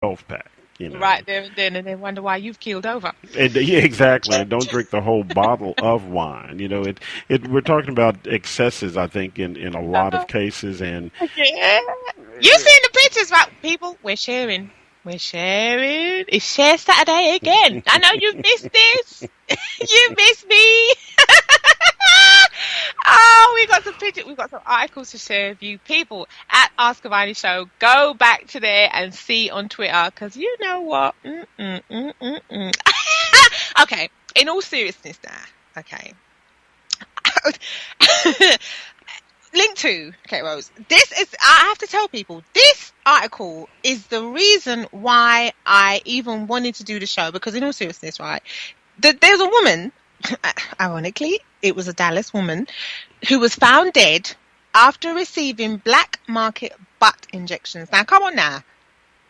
12 pack. Right there and then, and then wonder why you've keeled over. Yeah, exactly. And don't drink the whole bottle of wine. We're talking about excesses, I think, in a lot of cases. And yeah. You've seen the pictures, right? People, we're sharing. It's Share Saturday again. I know you've missed this. You missed me. Oh, we got some pictures. We've got some articles to share with you. People at Ask Avani Show, go back to there and see on Twitter, because you know what? Okay, in all seriousness now, okay. Link to, okay, Rose, I have to tell people, this article is the reason why I even wanted to do the show, because in all seriousness, right, there's a woman, ironically, it was a Dallas woman, who was found dead after receiving black market butt injections. Now, come on now.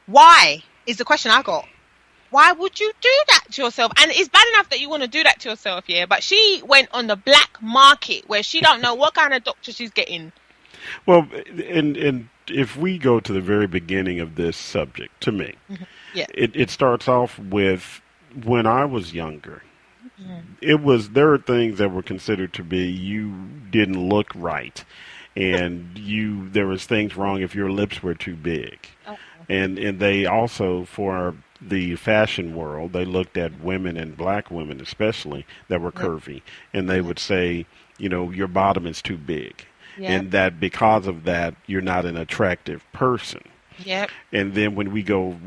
Why is the question I got. Why would you do that to yourself? And it's bad enough that you want to do that to yourself, yeah, but she went on the black market where she don't know what kind of doctor she's getting. Well, and if we go to the very beginning of this subject, to me, yeah, it starts off with when I was younger. There were things that were considered to be you didn't look right, and there was things wrong if your lips were too big, and they also, for the fashion world, they looked at women, and black women especially, that were curvy, and they would say, your bottom is too big, and that because of that you're not an attractive person. Yep. And then when we go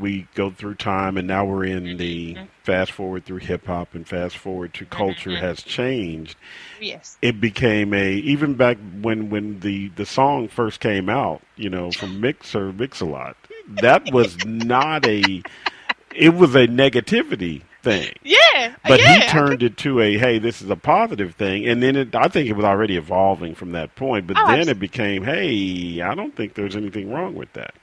through time, and now we're in the fast forward through hip hop, and fast forward to culture has changed. Yes. It became even back when the song first came out, from Mix-a-Lot, that was not it was a negativity thing. Yeah. But he turned it to hey, this is a positive thing. And then I think it was already evolving from that point. But then it became, hey, I don't think there's anything wrong with that.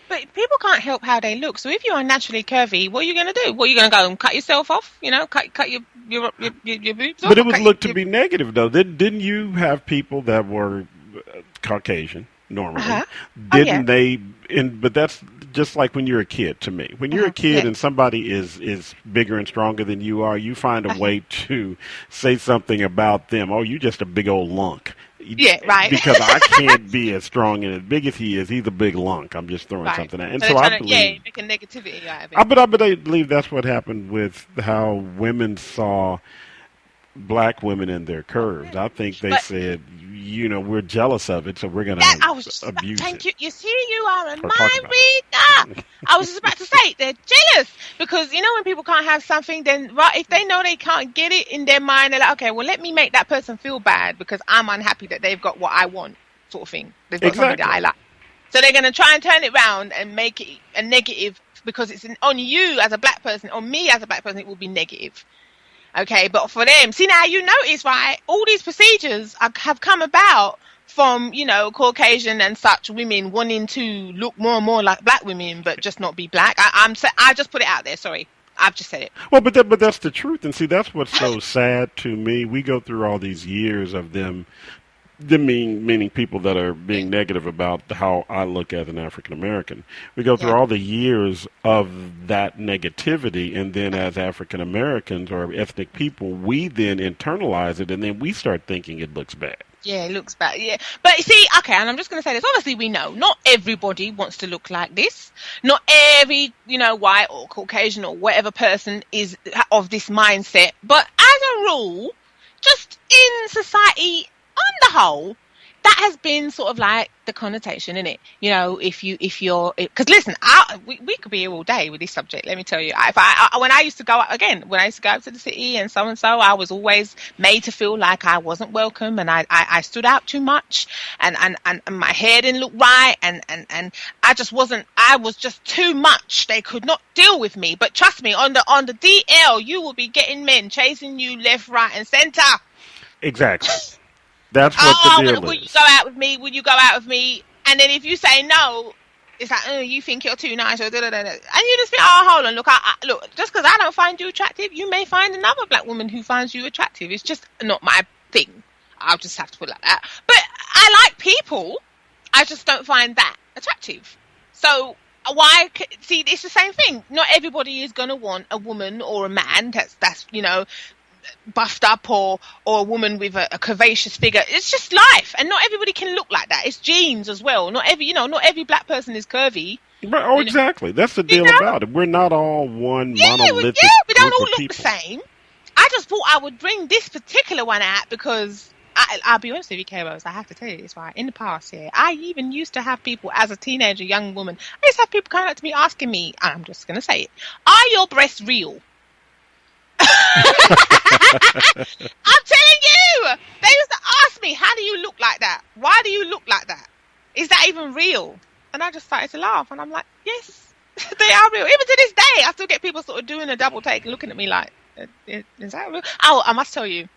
But people can't help how they look. So if you are naturally curvy, what are you going to do? What are you going to go and cut yourself off? Cut your boobs off? But it was looked to be negative, though. Didn't you have people that were Caucasian normally? Didn't they? But that's just like when you're a kid, to me. When you're a kid and somebody is bigger and stronger than you are, you find a way to say something about them. Oh, you just a big old lunk. Yeah, right. Because I can't be as strong and as big as he is. He's a big lunk. I'm just throwing something at him. And so I believe, make a negativity out of it. But I believe that's what happened with how women saw black women and their curves. I think they said, we're jealous of it, so we're going to abuse it. Thank you. You see, you are a mind reader. I was just about to say, they're jealous. Because, when people can't have something, then if they know they can't get it in their mind, they're like, okay, well, let me make that person feel bad because I'm unhappy that they've got what I want, sort of thing. They've got something that I like. So they're going to try and turn it around and make it a negative because it's on you as a black person, on me as a black person, it will be negative. Okay, but for them, see now you notice, right, all these procedures have come about from, Caucasian and such women wanting to look more and more like black women, but just not be black. I just put it out there, sorry. I've just said it. Well, but that's the truth. And see, that's what's so sad to me. We go through all these years of them meaning people that are being negative about how I look as an African American. We go through all the years of that negativity, and then as African Americans or ethnic people, we then internalize it, and then we start thinking it looks bad. Yeah, it looks bad, yeah. But see, okay, and I'm just going to say this. Obviously, we know not everybody wants to look like this. Not every, white or Caucasian or whatever person is of this mindset. But as a rule, just in society, on the whole, that has been sort of like the connotation, isn't it? Because listen, we could be here all day with this subject. Let me tell you, when I used to go out to the city and so, I was always made to feel like I wasn't welcome, and I stood out too much, and my hair didn't look right, and I just wasn't. I was just too much. They could not deal with me. But trust me, on the DL, you will be getting men chasing you left, right, and centre. Exactly. That's what the deal is. Will you go out with me? Will you go out with me? And then if you say no, it's like, oh, you think you're too nice, or da-da-da-da. And you just think, oh, hold on, look, just because I don't find you attractive, you may find another black woman who finds you attractive. It's just not my thing. I'll just have to put it like that. But I like people. I just don't find that attractive. So See, it's the same thing. Not everybody is going to want a woman or a man that's buffed up, or a woman with a curvaceous figure. It's just life, and not everybody can look like that. It's genes as well. Not every black person is curvy. Right, exactly. That's the deal about it. We're not all one monolithic we don't all group of look people. the same. I just thought I would bring this particular one out because I'll be honest with you, K-Rose, I have to tell you this, right? In the past, I even used to have people, as a teenager, young woman, I used to have people coming up to me asking me, I'm just going to say it, are your breasts real? I'm telling you, they used to ask me, how do you look like that? Why do you look like that? Is that even real? And I just started to laugh, and I'm like, yes, they are real. Even to this day, I still get people sort of doing a double take, looking at me like, is that real? Oh, I must tell you,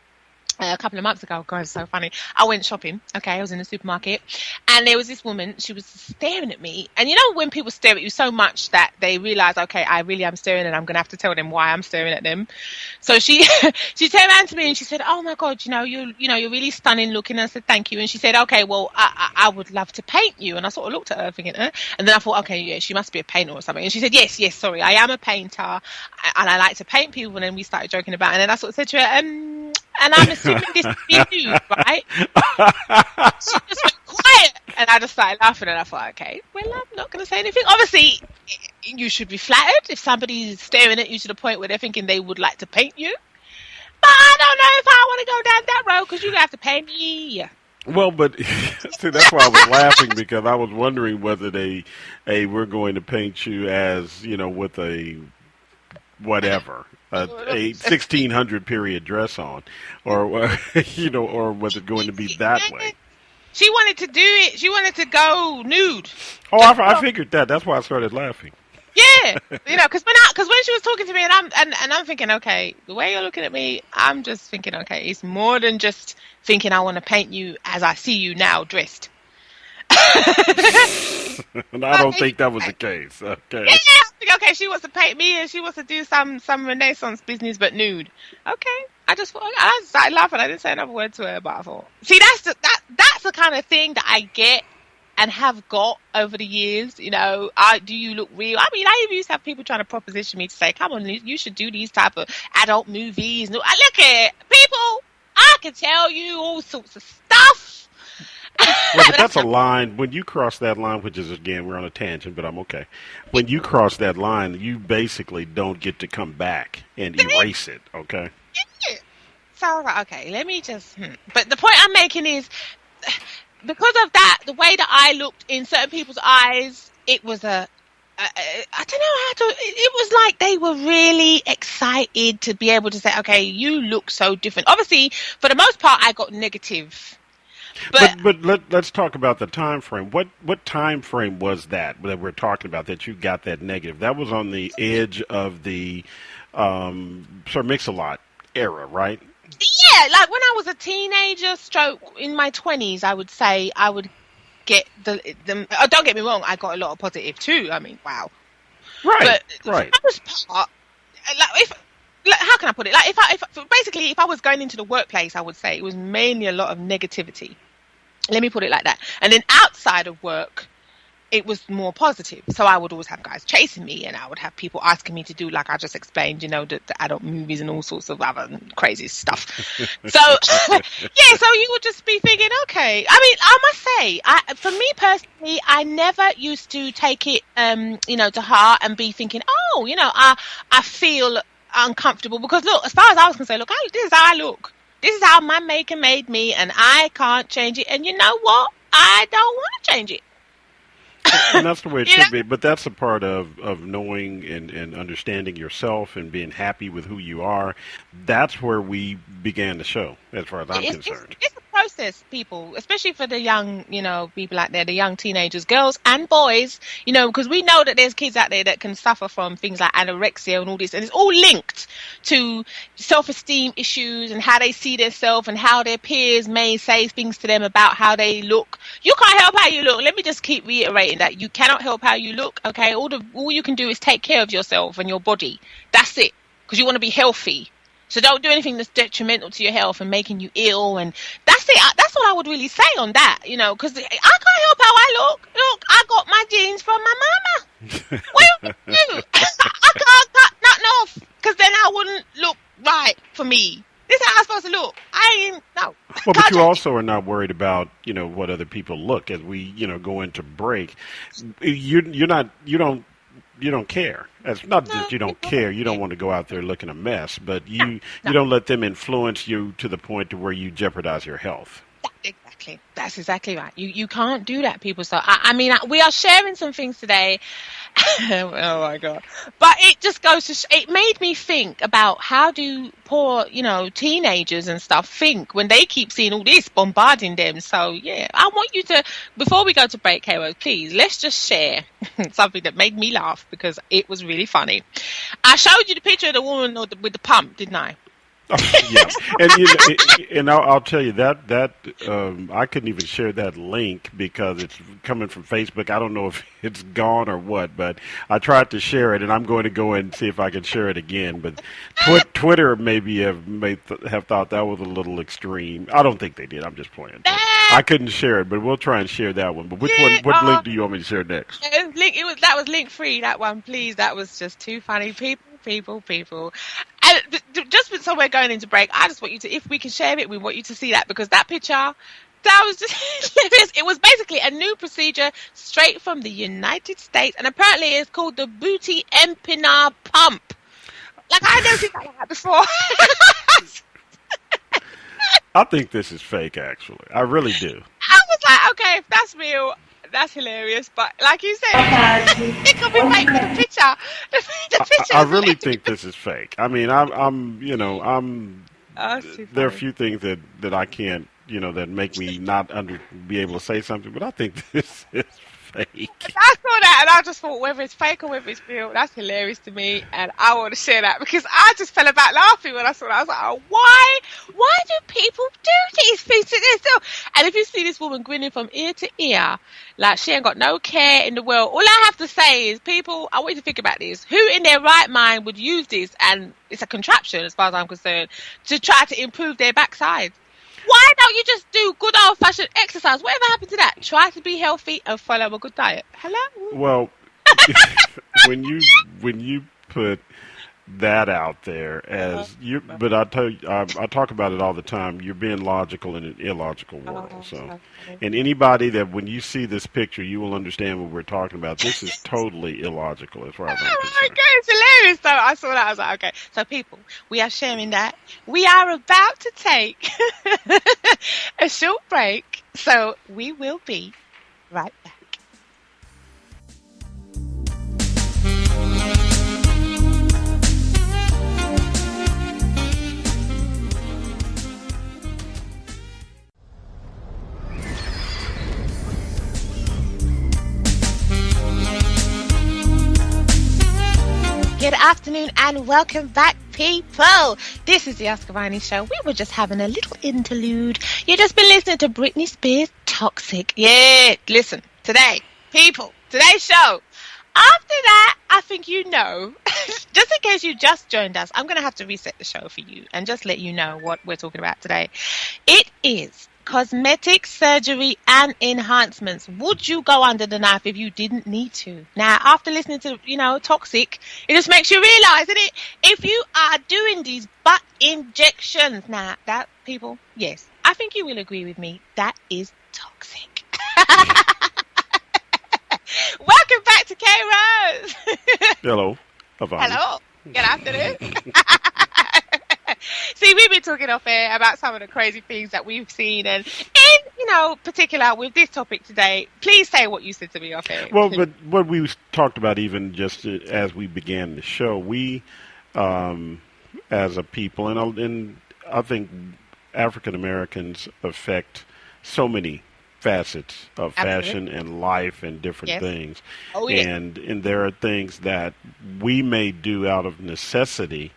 a couple of months ago, God, it's so funny. I went shopping. Okay, I was in the supermarket, and there was this woman. She was staring at me, and you know when people stare at you so much that they realize, okay, I really am staring, and I'm gonna have to tell them why I'm staring at them. So she turned around to me and she said, "Oh my God, you're really stunning looking." And I said, "Thank you." And she said, "Okay, well, I would love to paint you." And I sort of looked at her thinking, and then I thought, okay, yeah, she must be a painter or something. And she said, "Yes, sorry, I am a painter, and I like to paint people." And then we started joking about it, and then I sort of said to her, and I'm assuming this is you, right? She just went quiet, and I just started laughing, and I thought, okay, well, I'm not going to say anything. Obviously, you should be flattered if somebody's staring at you to the point where they're thinking they would like to paint you. But I don't know if I want to go down that road, because you're going to have to pay me. Well, but see, that's why I was laughing, because I was wondering whether we're going to paint you as, with a whatever. A 1600 period dress on, or or was it going to be that way? She wanted to do it. She wanted to go nude. Oh, I figured that. That's why I started laughing. Yeah, because when she was talking to me, and I'm thinking, okay, the way you're looking at me, I'm just thinking, okay, it's more than just thinking I want to paint you as I see you now dressed. And I don't think that was the case. Okay. Yeah, okay, she wants to paint me and she wants to do some Renaissance business, but nude. Okay, I started laughing. I didn't say another word to her, but I thought, see, that's the kind of thing that I get and have got over the years. Do you look real? I mean, I even used to have people trying to proposition me to say, come on, you should do these type of adult movies. Look at people. I can tell you all sorts of stuff. Well, but that's a line. When you cross that line, which is, again, we're on a tangent, but I'm okay. When you cross that line, you basically don't get to come back and erase it, okay? Yeah. So I was like, okay, let me just... But the point I'm making is, because of that, the way that I looked in certain people's eyes, it was I don't know how to... It was like they were really excited to be able to say, okay, you look so different. Obviously, for the most part, I got negative... But let's talk about the time frame. What time frame was that we're talking about that you got that negative? That was on the edge of the Sir Mix-a-Lot era, right? Yeah, like when I was a teenager, stroke in my 20s, I would say I would get the don't get me wrong, I got a lot of positive too. I mean, wow. Right, but right. For the most part, how can I put it? Like if I was going into the workplace, I would say it was mainly a lot of negativity. Let me put it like that. And then outside of work, it was more positive. So I would always have guys chasing me, and I would have people asking me to do, like I just explained, the adult movies and all sorts of other crazy stuff. So, yeah, so you would just be thinking, okay. I mean, I must say, for me personally, I never used to take it, to heart and be thinking, I feel uncomfortable, because look, as far as I was concerned, look, this is how I look. This is how my maker made me, and I can't change it. And you know what? I don't want to change it. And that's the way it should be. But that's a part of knowing and understanding yourself and being happy with who you are. That's where we began the show, as far as I'm concerned. It's a process, people, especially for the young, people out there, the young teenagers, girls and boys, because we know that there's kids out there that can suffer from things like anorexia and all this, and it's all linked to self-esteem issues and how they see themselves and how their peers may say things to them about how they look. You can't help how you look. Let me just keep reiterating that. You cannot help how you look, okay? All you can do is take care of yourself and your body. That's it, because you want to be healthy. So don't do anything that's detrimental to your health and making you ill. And that's that's it. That's what I would really say on that, because I can't help how I look. Look, I got my jeans from my mama. What do you do? I can't cut nothing off, because then I wouldn't look right for me. This is how I'm supposed to look. No. Well, but you also are not worried about, what other people look as we, go into break. You don't care. It's not that you don't care. You don't want to go out there looking a mess, but you don't let them influence you to the point to where you jeopardize your health. Exactly. That's exactly right. You can't do that, people. So, we are sharing some things today. Oh, my God. But it just goes to it made me think about how do poor, teenagers and stuff think when they keep seeing all this bombarding them. So, yeah, I want you to, before we go to break, Hero, please, let's just share something that made me laugh because it was really funny. I showed you the picture of the woman with the pump, didn't I? Yeah, and I'll tell you that I couldn't even share that link because it's coming from Facebook. I don't know if it's gone or what, but I tried to share it, and I'm going to go and see if I can share it again. But Twitter maybe have thought that was a little extreme. I don't think they did. I'm just playing. I couldn't share it, but we'll try and share that one. But what link do you want me to share next? That was link free. That one, please. That was just too funny. People. And just so we're going into break, I just want you to, if we can share it, we want you to see that because that picture, that was just hilarious. It was basically a new procedure straight from the United States, and apparently it's called the booty empinner pump. Like, I never seen that like that before. I think this is fake, actually. I really do. I was like, okay, if that's real, that's hilarious. But like you said, it could be fake for the picture. I really think this is fake. I mean, I'm there are a few things that I can't, that make me not be able to say something, but I think this is fake. I saw that and I just thought whether it's fake or whether it's real, that's hilarious to me, and I want to share that because I just fell about laughing when I saw that. I was like, oh, why do people do these things to themselves? And if you see this woman grinning from ear to ear, like she ain't got no care in the world, all I have to say is, people, I want you to think about this. Who in their right mind would use this, and it's a contraption as far as I'm concerned, to try to improve their backside? Why don't you just do good old-fashioned exercise? Whatever happened to that? Try to be healthy and follow a good diet. Hello? Well, when you put that out there as you, but I tell you, I talk about it all the time. You're being logical in an illogical world. And anybody that when you see this picture, you will understand what we're talking about. This is totally illogical as far as I'm concerned. Oh my God, it's hilarious. So I saw that. I was like, okay. So people, we are sharing that. We are about to take a short break. So we will be right back. Good afternoon and welcome back, people. This is the Ask Avani Show. We were just having a little interlude. You've just been listening to Britney Spears' Toxic. Yeah, listen, today's show. After that, I think just in case you just joined us, I'm going to have to reset the show for you and just let you know what we're talking about today. It is cosmetic surgery and enhancements. Would you go under the knife if you didn't need to? Now, after listening to, Toxic, it just makes you realize, isn't it? If you are doing these butt injections, now, that, people, yes, I think you will agree with me, that is toxic. Welcome back to K-Rose. Hello. Avani. Hello. Good afternoon. See, we've been talking off air about some of the crazy things that we've seen, and in particular with this topic today, please say what you said to me off air. Well, but what we talked about even just as we began the show, we, as a people, and I think African Americans affect so many facets of fashion and life and different things. Oh, yeah. And there are things that we may do out of necessity,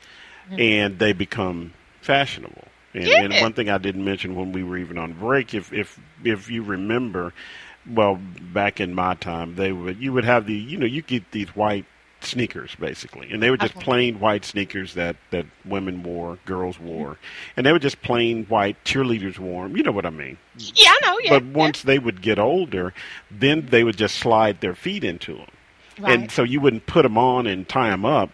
and they become fashionable. And one thing I didn't mention when we were even on break, if you remember, well, back in my time, you would have you get these white sneakers, basically. And they were just Okay. plain white sneakers that women wore, girls wore. And they were just plain white cheerleaders wore 'em. You know what I mean? Yeah, I know. Yeah. But once they would get older, then they would just slide their feet into them. Right. And so you wouldn't put them on and tie them up.